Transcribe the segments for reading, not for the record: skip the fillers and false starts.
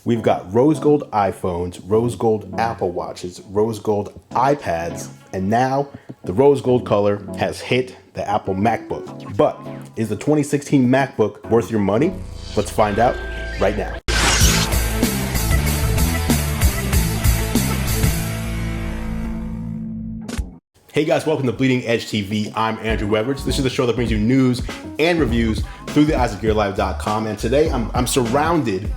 We've got rose gold iPhones, rose gold Apple Watches, rose gold iPads, and now the rose gold color has hit the Apple MacBook. But is the 2016 MacBook worth your money? Let's find out right now. Hey guys, welcome to Bleeding Edge TV. I'm Andrew Weberts. This is the show that brings you news and reviews through the eyes of GearLive.com. And today I'm surrounded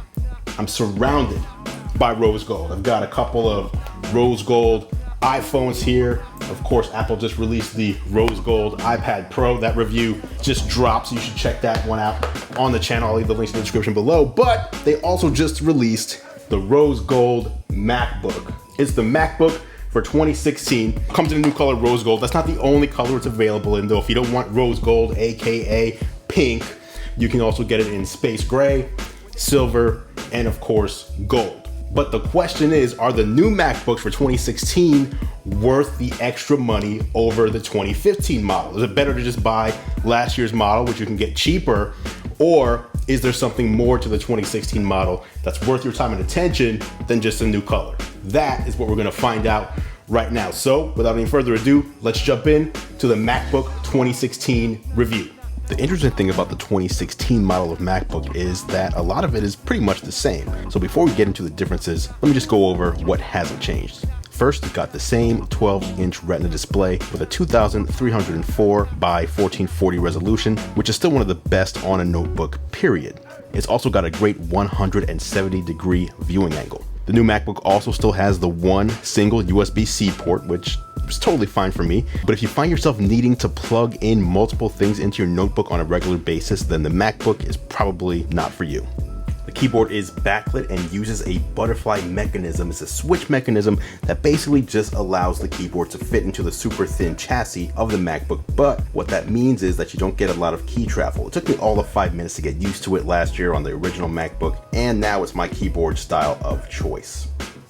by rose gold. I've got a couple of rose gold iPhones here. Of course, Apple just released the rose gold iPad Pro. That review just dropped, so you should check that one out on the channel. I'll leave the links in the description below. But they also just released the rose gold MacBook. It's the MacBook for 2016. Comes in a new color, rose gold. That's not the only color it's available in, though. If you don't want rose gold, aka pink, you can also get it in space gray, silver, and of course, gold. But the question is, are the new MacBooks for 2016 worth the extra money over the 2015 model? Is it better to just buy last year's model, which you can get cheaper, or is there something more to the 2016 model that's worth your time and attention than just a new color? That is what we're gonna find out right now. So without any further ado, let's jump in to the MacBook 2016 review. The interesting thing about the 2016 model of MacBook is that a lot of it is pretty much the same. So before we get into the differences, let me just go over what hasn't changed. First, you've got the same 12-inch Retina display with a 2304 by 1440 resolution, which is still one of the best on a notebook, period. It's also got a great 170-degree viewing angle. The new MacBook also still has the one single USB-C port, which is totally fine for me. But if you find yourself needing to plug in multiple things into your notebook on a regular basis, then the MacBook is probably not for you. The keyboard is backlit and uses a butterfly mechanism. It's a switch mechanism that basically just allows the keyboard to fit into the super thin chassis of the MacBook. But what that means is that you don't get a lot of key travel. It took me all of 5 minutes to get used to it last year on the original MacBook, and now it's my keyboard style of choice.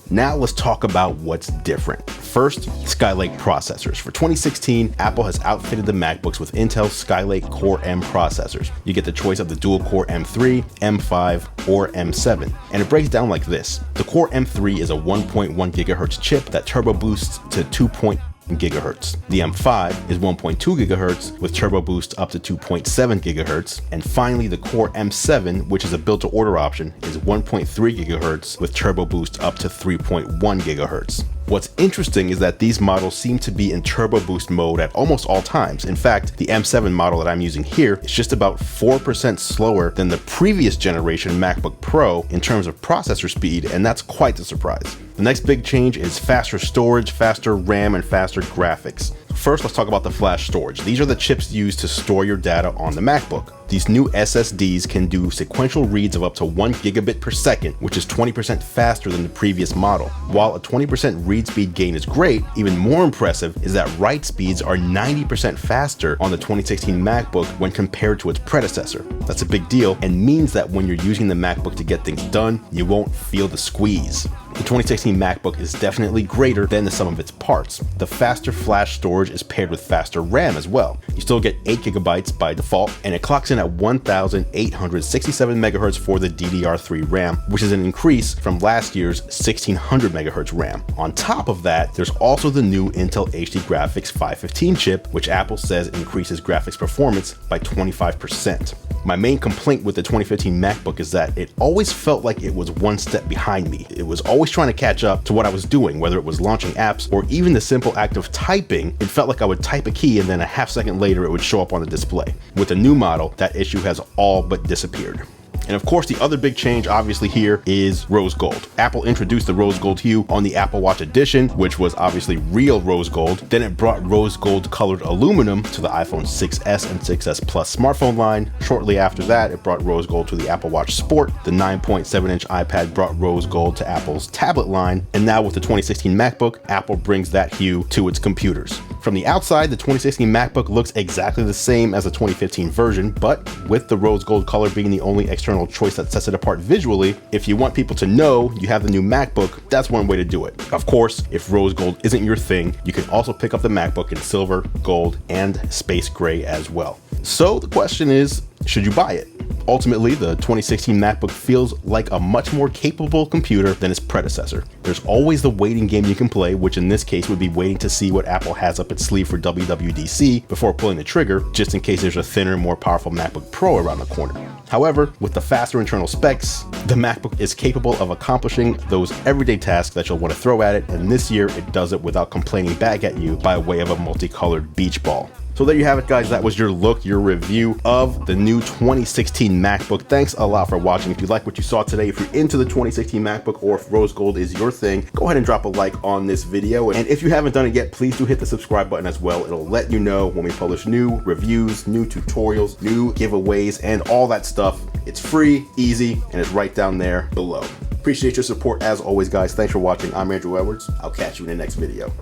Now let's talk about what's different. First, Skylake processors. For 2016, Apple has outfitted the MacBooks with Intel Skylake Core M processors. You get the choice of the dual-core M3, M5, or M7. And it breaks down like this. The Core M3 is a 1.1 gigahertz chip that turbo boosts to 2.0 gigahertz. The M5 is 1.2 gigahertz with turbo boost up to 2.7 gigahertz. And finally, the Core M7, which is a build to order option, is 1.3 gigahertz with turbo boost up to 3.1 gigahertz. What's interesting is that these models seem to be in turbo boost mode at almost all times. In fact, the M7 model that I'm using here is just about 4% slower than the previous generation MacBook Pro in terms of processor speed, and that's quite the surprise. The next big change is faster storage, faster RAM, and faster graphics. First, let's talk about the flash storage. These are the chips used to store your data on the MacBook. These new SSDs can do sequential reads of up to 1 gigabit per second, which is 20% faster than the previous model. While a 20% read speed gain is great, even more impressive is that write speeds are 90% faster on the 2016 MacBook when compared to its predecessor. That's a big deal and means that when you're using the MacBook to get things done, you won't feel the squeeze. The 2016 MacBook is definitely greater than the sum of its parts. The faster flash storage is paired with faster RAM as well. You still get 8 gigabytes by default, and it clocks in at 1,867 megahertz for the DDR3 RAM, which is an increase from last year's 1,600 megahertz RAM. On top of that, there's also the new Intel HD Graphics 515 chip, which Apple says increases graphics performance by 25%. My main complaint with the 2015 MacBook is that it always felt like it was one step behind me. It was always trying to catch up to what I was doing, whether it was launching apps or even the simple act of typing. It felt like I would type a key and then a half second later it would show up on the display. With the new model, that issue has all but disappeared. And of course, the other big change obviously here is rose gold. Apple introduced the rose gold hue on the Apple Watch Edition, which was obviously real rose gold. Then it brought rose gold colored aluminum to the iPhone 6S and 6S Plus smartphone line. Shortly after that, it brought rose gold to the Apple Watch Sport. The 9.7-inch iPad brought rose gold to Apple's tablet line. And now with the 2016 MacBook, Apple brings that hue to its computers. From the outside, the 2016 MacBook looks exactly the same as the 2015 version, but with the rose gold color being the only external choice that sets it apart visually, if you want people to know you have the new MacBook, that's one way to do it. Of course, if rose gold isn't your thing, you can also pick up the MacBook in silver, gold, and space gray as well. So the question is, should you buy it? Ultimately, the 2016 MacBook feels like a much more capable computer than its predecessor. There's always the waiting game you can play, which in this case would be waiting to see what Apple has up its sleeve for WWDC before pulling the trigger, just in case there's a thinner, more powerful MacBook Pro around the corner. However, with the faster internal specs, the MacBook is capable of accomplishing those everyday tasks that you'll want to throw at it, and this year it does it without complaining back at you by way of a multicolored beach ball. So there you have it, guys. That was your look, your review of the new 2016 MacBook. Thanks a lot for watching. If you like what you saw today, if you're into the 2016 MacBook or if rose gold is your thing, go ahead and drop a like on this video. And if you haven't done it yet, please do hit the subscribe button as well. It'll let you know when we publish new reviews, new tutorials, new giveaways, and all that stuff. It's free, easy, and it's right down there below. Appreciate your support as always, guys. Thanks for watching. I'm Andrew Edwards. I'll catch you in the next video.